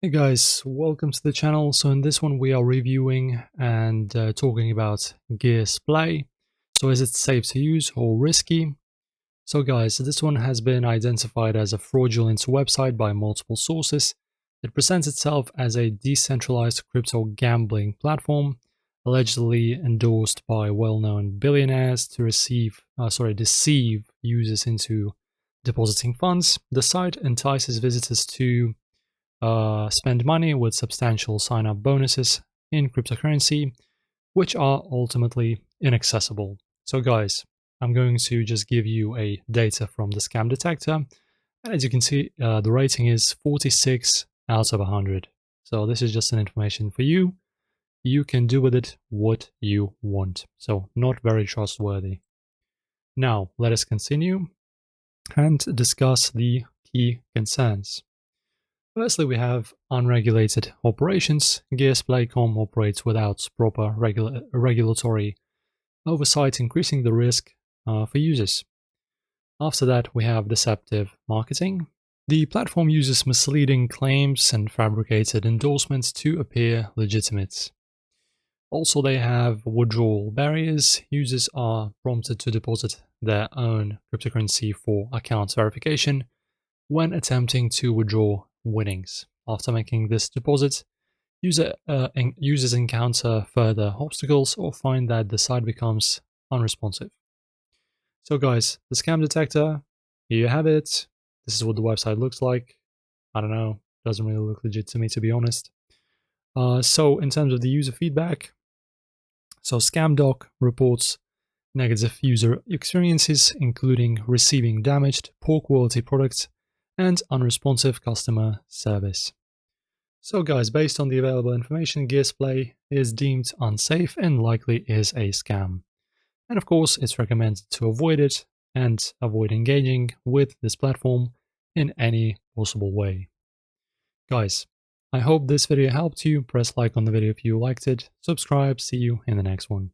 Hey guys, welcome to the channel. So in this one we are reviewing and talking about Gearsplay. So is it safe to use or risky? So guys, this one has been identified as a fraudulent website by multiple sources. It presents itself as a decentralized crypto gambling platform, allegedly endorsed by well-known billionaires to deceive users into depositing funds. The site entices visitors to spend money with substantial sign-up bonuses in cryptocurrency, which are ultimately inaccessible. So guys, I'm going to just give you a data from the scam detector. And as you can see, the rating is 46 out of 100. So this is just an information for you. You can do with it what you want. So not very trustworthy. Now, let us continue and discuss the key concerns. Firstly, we have unregulated operations. Gearsplaycom operates without proper regulatory oversight, increasing the risk for users. After that, we have deceptive marketing. The platform uses misleading claims and fabricated endorsements to appear legitimate. Also, they have withdrawal barriers. Users are prompted to deposit their own cryptocurrency for account verification when attempting to withdraw winnings. After making this deposit, users encounter further obstacles or find that the site becomes unresponsive. So guys, the scam detector, here you have it. This is what the website looks like. I don't know, doesn't really look legit to me, to be honest. So in terms of the user feedback, so ScamDoc reports negative user experiences, including receiving damaged, poor quality products, and unresponsive customer service. So guys, based on the available information, Gearsplay is deemed unsafe and likely is a scam. And of course, it's recommended to avoid it and avoid engaging with this platform in any possible way. Guys, I hope this video helped you. Press like on the video if you liked it. Subscribe. See you in the next one.